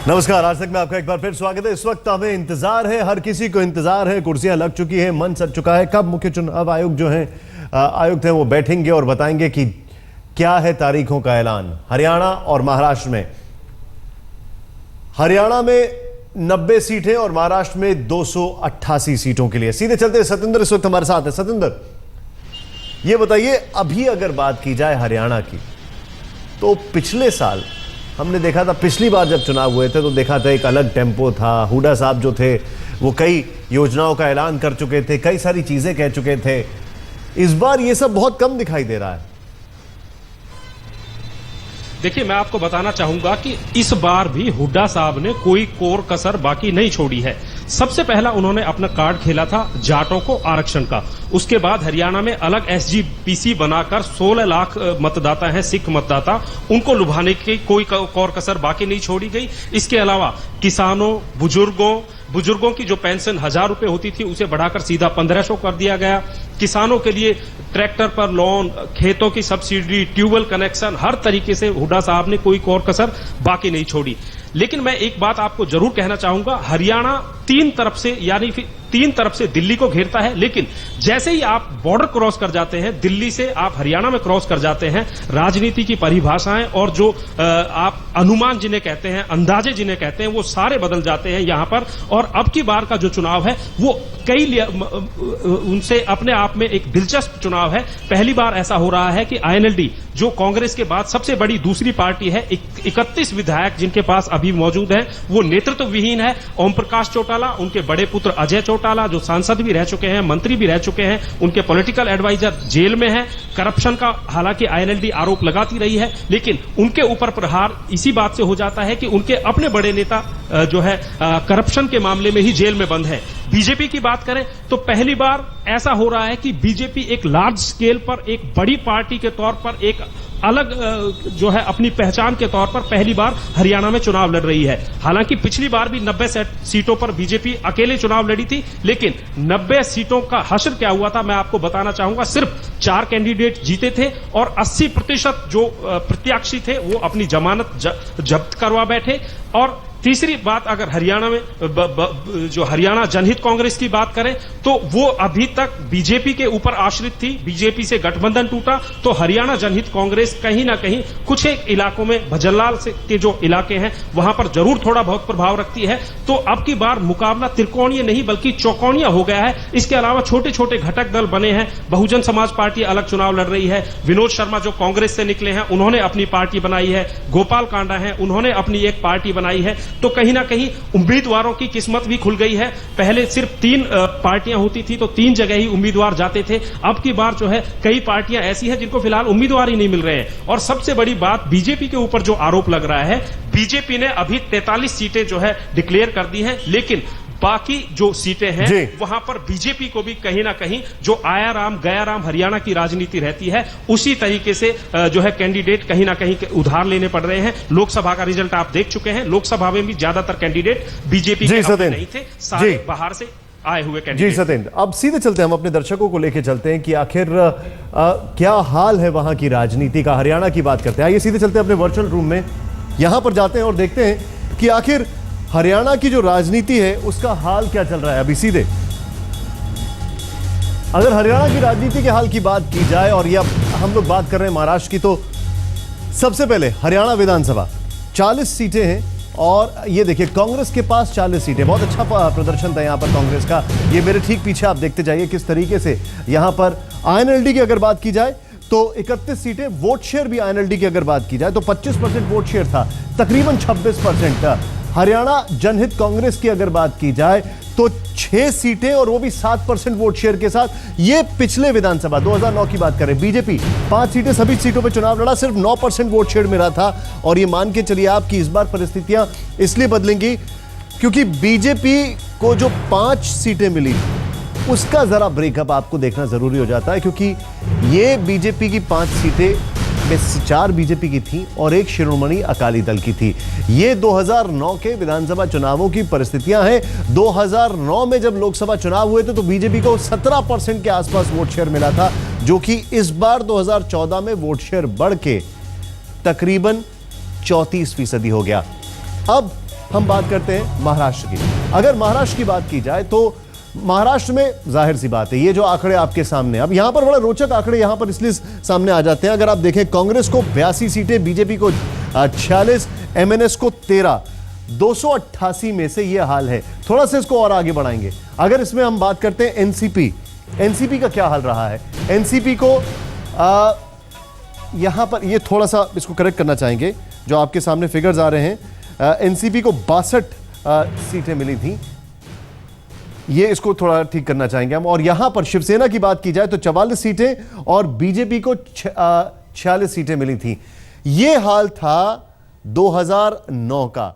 नमस्कार, आज तक में आपका एक बार फिर स्वागत है। इस वक्त हमें इंतजार है, हर किसी को इंतजार है, कुर्सियां लग चुकी हैं, मन सज चुका है, कब मुख्य चुनाव आयोग जो है आयुक्त हैं वो बैठेंगे और बताएंगे कि क्या है तारीखों का ऐलान। हरियाणा और महाराष्ट्र में, हरियाणा में 90 सीटें और महाराष्ट्र में 288 सीटों के लिए। सीधे चलते हैं, सतेंद्र इस वक्त हमारे साथ है। सतेंद्र, ये बताइए, अभी अगर बात की जाए हरियाणा की, तो पिछले साल हमने देखा था, पिछली बार जब चुनाव हुए थे तो देखा था एक अलग टेम्पो था। हुड्डा साहब जो थे वो कई योजनाओं का ऐलान कर चुके थे, कई सारी चीजें कह चुके थे। इस बार ये सब बहुत कम दिखाई दे रहा है। देखिए, मैं आपको बताना चाहूंगा कि इस बार भी हुड्डा साहब ने कोई कोर कसर बाकी नहीं छोड़ी है। सबसे पहला उन्होंने अपना कार्ड खेला था जाटों को आरक्षण का। उसके बाद हरियाणा में अलग एसजीपीसी बनाकर 16 लाख मतदाता हैं, सिख मतदाता, उनको लुभाने की कोई कोर कसर बाकी नहीं छोड़ी गई। इसके अलावा किसानों, बुजुर्गों की जो पेंशन 1000 रुपए होती थी उसे बढ़ाकर सीधा 1500 कर दिया गया। किसानों के लिए ट्रैक्टर पर लोन, खेतों की सब्सिडी, ट्यूबवेल कनेक्शन, हर तरीके से हुड्डा साहब ने कोई कोर कसर बाकी नहीं छोड़ी। लेकिन मैं एक बात आपको जरूर कहना चाहूंगा, हरियाणा तीन तरफ से दिल्ली को घेरता है, लेकिन जैसे ही आप बॉर्डर क्रॉस कर जाते हैं, दिल्ली से आप हरियाणा में क्रॉस कर जाते हैं, राजनीति की परिभाषाएं और जो आप अनुमान जिन्हें कहते हैं, अंदाजे जिन्हें कहते हैं, वो सारे बदल जाते हैं यहां पर। और अब की बार का जो चुनाव है वो उनसे अपने आप में एक दिलचस्प चुनाव है। पहली बार ऐसा हो रहा है कि आईएनएलडी, जो कांग्रेस के बाद सबसे बड़ी दूसरी पार्टी है, 31 विधायक जिनके पास अभी मौजूद हैं, वो नेतृत्व विहीन है। ओम प्रकाश चौटाला, उनके बड़े पुत्र अजय चौटाला, जो सांसद भी रह चुके हैं, मंत्री भी रह चुके हैं, उनके पॉलिटिकल एडवाइजर जेल में हैं। करप्शन का हालांकि आईएनएलडी आरोप लगाती रही है, लेकिन उनके ऊपर प्रहार इसी बात से हो जाता है कि उनके अपने बड़े नेता जो है करप्शन के मामले में ही जेल में बंद है। बीजेपी की बात करें तो पहली बार ऐसा हो रहा है कि बीजेपी एक लार्ज स्केल पर, एक बड़ी पार्टी के तौर पर, एक अलग जो है अपनी पहचान के तौर पर पहली बार हरियाणा में चुनाव लड़ रही है। हालांकि पिछली बार भी 90 सीटों पर बीजेपी अकेले चुनाव लड़ी थी, लेकिन 90 सीटों का हश्र क्या हुआ था मैं आपको बताना चाहूंगा। सिर्फ 4 कैंडिडेट जीते थे और 80% जो प्रत्याशी थे वो अपनी जमानत जब्त करवा बैठे। और तीसरी बात, अगर हरियाणा में जो हरियाणा जनहित कांग्रेस की बात करें तो वो अभी तक बीजेपी के ऊपर आश्रित थी। बीजेपी से गठबंधन टूटा तो हरियाणा जनहित कांग्रेस कहीं ना कहीं कुछ एक इलाकों में, भजनलाल से के जो इलाके हैं वहां पर जरूर थोड़ा बहुत प्रभाव रखती है। तो अब की बार मुकाबला त्रिकोणीय नहीं बल्कि चौकोणीय हो गया है। इसके अलावा छोटे छोटे घटक दल बने हैं। बहुजन समाज पार्टी अलग चुनाव लड़ रही है। विनोद शर्मा जो कांग्रेस से निकले हैं उन्होंने अपनी पार्टी बनाई है। गोपाल कांडा है, उन्होंने अपनी एक पार्टी बनाई है। तो कहीं ना कहीं उम्मीदवारों की किस्मत भी खुल गई है। पहले सिर्फ 3 पार्टियां होती थी तो 3 जगह ही उम्मीदवार जाते थे। अब की बार जो है कई पार्टियां ऐसी हैं जिनको फिलहाल उम्मीदवार ही नहीं मिल रहे हैं। और सबसे बड़ी बात, बीजेपी के ऊपर जो आरोप लग रहा है, बीजेपी ने अभी 43 सीटें जो है डिक्लेयर कर दी हैं, लेकिन बाकी जो सीटें हैं वहां पर बीजेपी को भी कहीं ना कहीं जो आया राम गया राम हरियाणा की राजनीति रहती है, उसी तरीके से जो है कैंडिडेट कहीं ना कहीं उधार लेने पड़ रहे हैं। लोकसभा का रिजल्ट आप देख चुके हैं, लोकसभा में भी ज्यादातर कैंडिडेट बीजेपी के नहीं थे, सारे बाहर से आए हुए कैंडिडेट। जी सतेंद्र, अब सीधे चलते हैं, हम अपने दर्शकों को लेकर चलते हैं कि आखिर क्या हाल है वहां की राजनीति का। हरियाणा की बात करते हैं, आइए सीधे चलते हैं अपने वर्चुअल रूम में, यहां पर जाते हैं और देखते हैं कि आखिर हरियाणा की जो राजनीति है उसका हाल क्या चल रहा है अभी। सीधे अगर हरियाणा की राजनीति के हाल की बात की जाए, और ये अब हम लोग बात कर रहे हैं महाराष्ट्र की, तो सबसे पहले हरियाणा विधानसभा 40 सीटें हैं और ये देखिए कांग्रेस के पास 40 सीटें। बहुत अच्छा प्रदर्शन था यहां पर कांग्रेस का। ये मेरे ठीक पीछे आप देखते जाइए किस तरीके से यहां पर आईएनएलडी की अगर बात की जाए तो 31 सीटें, वोट शेयर भी आईएनएलडी की अगर बात की जाए तो 25% वोट शेयर था, तकरीबन 26% था। हरियाणा जनहित कांग्रेस की अगर बात की जाए तो 6 सीटें और वो भी 7% वोट शेयर के साथ। ये पिछले विधानसभा 2009 की बात करें, बीजेपी 5 सीटें, सभी सीटों पे चुनाव लड़ा, सिर्फ 9% वोट शेयर मिला था। और ये मान के चलिए आप कि इस बार परिस्थितियां इसलिए बदलेंगी क्योंकि बीजेपी को जो 5 सीटें मिली उसका जरा ब्रेकअप आपको देखना जरूरी हो जाता है, क्योंकि ये बीजेपी की 5 सीटें में 4 बीजेपी की थी और 1 शिरोमणि अकाली दल की थी। ये 2009 के विधानसभा चुनावों की परिस्थितियां हैं। 2009 में जब लोकसभा चुनाव हुए थे तो बीजेपी को 17% के आसपास वोट शेयर मिला था, जो कि इस बार 2014 में वोट शेयर बढ़ के तकरीबन 34% हो गया। अब हम बात करते हैं महाराष्ट्र की। अगर महाराष्ट्र की बात की जाए तो महाराष्ट्र में जाहिर सी बात है, ये जो आंकड़े आपके सामने, अब यहां पर बड़ा रोचक आंकड़े यहां पर इसलिए सामने आ जाते हैं। अगर आप देखें, कांग्रेस को 82 सीटें, बीजेपी को 46, एमएनएस को 13, 288 में से ये हाल है। थोड़ा सा इसको और आगे बढ़ाएंगे। अगर इसमें हम बात करते हैं एनसीपी का क्या हाल रहा है। एनसीपी को यहां पर ये थोड़ा सा इसको करेक्ट करना चाहेंगे, जो आपके सामने फिगर्स आ रहे हैं। एनसीपी को 62 सीटें मिली थी, ये इसको थोड़ा ठीक करना चाहेंगे हम। और यहां पर शिवसेना की बात की जाए तो 44 सीटें और बीजेपी को 46 सीटें मिली थी। ये हाल था 2009 का।